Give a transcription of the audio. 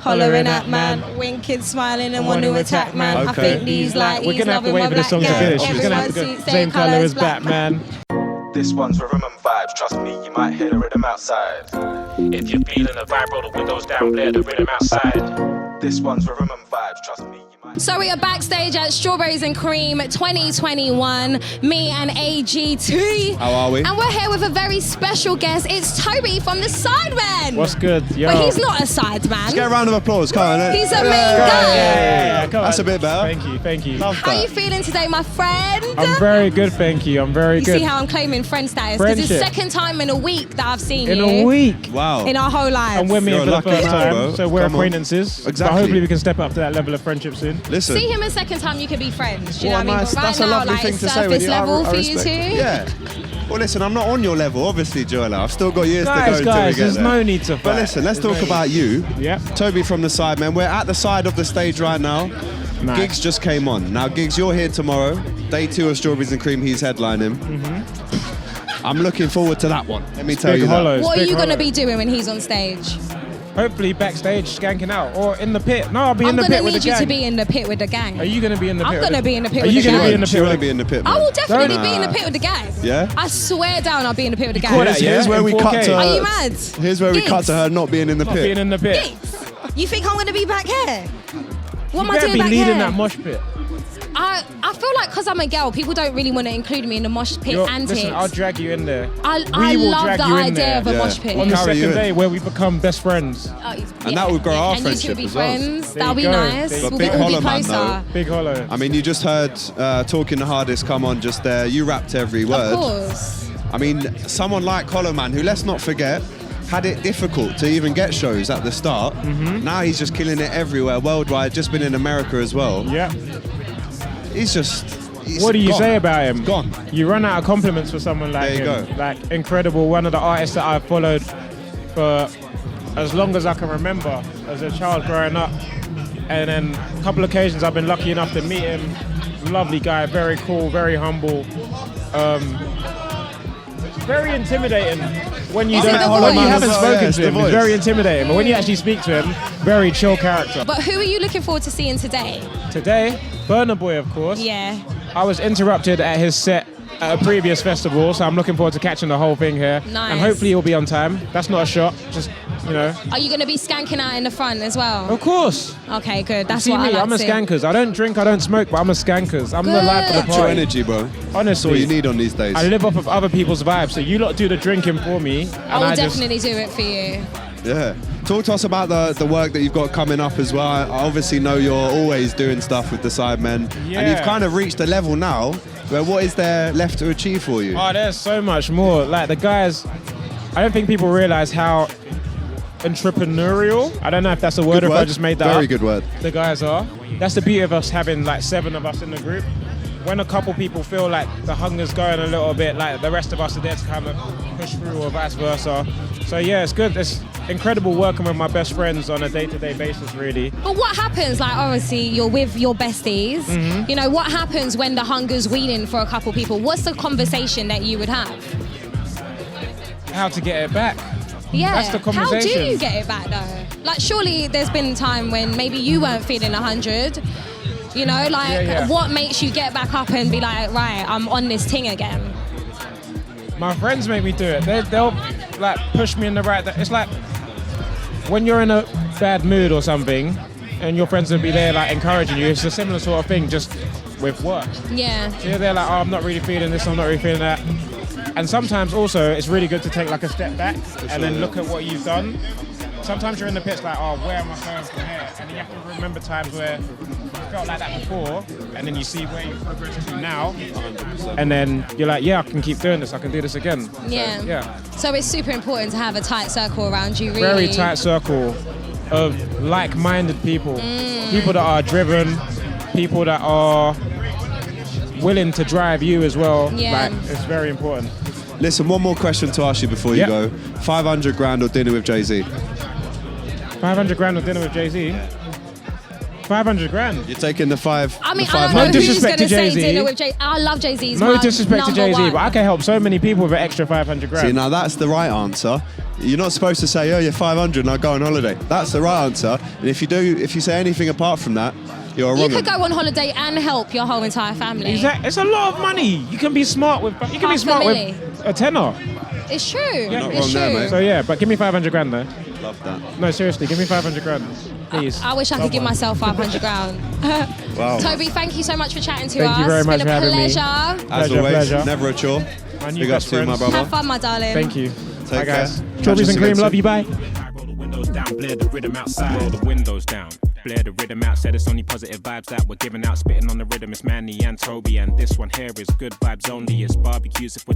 Hollering at man, winking, smiling, and want to attack man. I think these like we're gonna have to wait for this song to finish. We're gonna have to go same colour as Batman. This one's rhythm and vibes. Trust me, you might hear the rhythm outside. If you're feeling the vibe, roll the windows down, blare the rhythm outside. This one's rhythm and vibes. Trust me. So we are backstage at Strawberries and Creem 2021, me and AGT. How are we? And we're here with a very special guest. It's Toby from the Sidemen. What's good? Yo. But he's not a Sideman. Let's get a round of applause, come on. He's a main guy. Yeah, come That's on. a bit better. Thank you. Love How are that. you feeling today, my friend? I'm very good, thank you. I'm very You good. see how I'm claiming friend status? Because it's the Friendship. second time in a week that I've seen In you. a week. Wow. In our whole lives. And we're meeting You're for the lucky first man, time, bro. so we're Come on. acquaintances. Exactly. But hopefully we can step up to that level of friendship soon. Listen. See him a second time, you can be friends. Do you What know a what I mean? nice, But right that's a now, lovely like, thing it's to say. surface level I for you respect two. it. Yeah. Well, listen, I'm not on your level, obviously, Joella. I've still got years to go Guys, until we get there's there. no need to fight. But listen, let's talk about you. Yeah. Toby from the Sidemen. We're at the side of the stage right now. Nice. Giggs just came on. Now, Giggs, you're here tomorrow. Day 2 of Strawberries and Cream, he's headlining. I'm looking forward to that one. Let me tell Big you hollows. What are Big you going to hollows. be doing when he's on stage? Hopefully backstage skanking out or in the pit. No, I'll be I'm in the going to pit with the need you gang. to be in the pit with the gang. Are you going to be in the pit? I'm with gonna the- be in the pit Are with you the gonna gang. be in the She pit want to with be in the pit, I man. will definitely Don't- be in the pit with the gang. Yeah? I swear down I'll be in the pit with the gang. caught that, yeah? Here's where In we 4K. cut to Are her. you mad? Here's where we cut Giggs. to her not being in the Not being pit. in the pit. Giggs, you think I'm going to be back here? What am I You better doing be back leading here? that mosh pit. I feel like because I'm a girl, people don't really want to include me in the mosh pit antics. Listen, I'll drag you in there. I We will love drag the you in idea there. of a Yeah. mosh pit. On the Carry you second in. day where we become best friends. And that will grow our and you two friendship be as well. friends. There That'll you be go. nice. There you We'll go. get Big all be hollow man, closer. though. Big hollow. I mean, you just heard Talking the Hardest come on just there. You rapped every word. Of course. I mean, someone like Hollow Man, who, let's not forget, had it difficult to even get shows at the start. Now he's just killing it everywhere, worldwide, just been in America as well. Yeah. He's What do you gone. say about him? He's gone. You run out of compliments for someone like There you him. go. Like, incredible. One of the artists that I've followed for as long as I can remember as a child growing up. And then a couple occasions I've been lucky enough to meet him. Lovely guy, very cool, very humble. Very intimidating when you Is it the when you voice? haven't Yes, spoken the to him. He's voice. very intimidating, but when you actually speak to him, very chill character. But who are you looking forward to seeing today? Today, Burna Boy, of course. Yeah. I was interrupted at his set at a previous festival, so I'm looking forward to catching the whole thing here. Nice. And hopefully he'll be on time. That's not a shot, just, you know. Are you going to be skanking out in the front as well? Of course. Okay, good. That's See what I me, like I'm a to see. skankers. I don't drink, I don't smoke, but I'm a skankers. I'm the life of the Good. True party. energy, bro. That's Honestly. all you need on these days. I live off of other people's vibes, so you lot do the drinking for me. And I will I just, definitely do it for you. Yeah. Talk to us about the work that you've got coming up as well. I obviously know you're always doing stuff with the Sidemen. And Yeah. you've kind of reached a level now where what is there left to achieve for you? Oh, there's so much more. Like the guys, I don't think people realize how entrepreneurial. I don't know if that's a word Good or if I word. just made that Very up. good word. The guys are. That's the beauty of us having like 7 of us in the group. When a couple people feel like the hunger's going a little bit, like the rest of us are there to kind of push through or vice versa. So yeah, it's good. It's incredible working with my best friends on a day-to-day basis, really. But what happens, like obviously you're with your besties, Mm-hmm. you know, what happens when the hunger's weaning for a couple people? What's the conversation that you would have? How to get it back. Yeah. That's the How do conversation. you get it back though? Like surely there's been a time when maybe you weren't feeling 100. You know, like Yeah. what makes you get back up and be like, right, I'm on this ting again? My friends make me do it. They'll like push me in the right. It's like when you're in a bad mood or something, and your friends will be there like encouraging you. It's a similar sort of thing, just with work. Yeah. So you're there like, oh, I'm not really feeling this. I'm not really feeling that. And sometimes also it's really good to take like a step back and then look at what you've done. Sometimes you're in the pits like, oh, where am I going from here? And then you have to remember times where you felt like that before, and then you see where you've progressed to now, and then you're like, yeah, I can keep doing this. I can do this again. Yeah. So, yeah. So it's super important to have a tight circle around you, really. Very tight circle of like-minded people. People that are driven, people that are willing to drive you as well. Yeah. Like, it's very important. Listen, one more question to ask you before you Yep. go. 500 grand or dinner with Jay-Z? 500 grand or dinner with Jay-Z? 500 grand. You're taking the five. I mean, the I don't five know No hundred. who's disrespect going to to say Jay-Z. dinner with Jay. I love Jay-Z's. No my disrespect to number Jay-Z, one. but I can help so many people with an extra 500 grand. See, now that's the right answer. You're not supposed to say, oh, you're 500 and I'll go on holiday. That's the right answer. And if you say anything apart from that, you're wrong. You could go on holiday and help your whole entire family. Exactly. It's a lot of money. You can be smart with. You can be smart with a tenner. It's true. Yeah. It's true. There, mate. So yeah, but give me 500 grand though. Love that. No, seriously, give me 500 grand, please. I wish I could give myself 500 grand. Wow. Toby, thank you so much for chatting to us. Thank you very much it's for been a having me. pleasure. As always, pleasure. never a chore. My new Big up best to you, my friends. brother. Have fun, my darling. Thank you. Take Bye, guys. care. Strawberries and Creem, love you, bye. Roll the windows down, blare the rhythm outside. Roll the windows down, blare the rhythm out. Said it's only positive vibes that we're giving out. Spitting on the rhythm, it's Manny and Toby. And this one here is good vibes only. It's barbecues if we're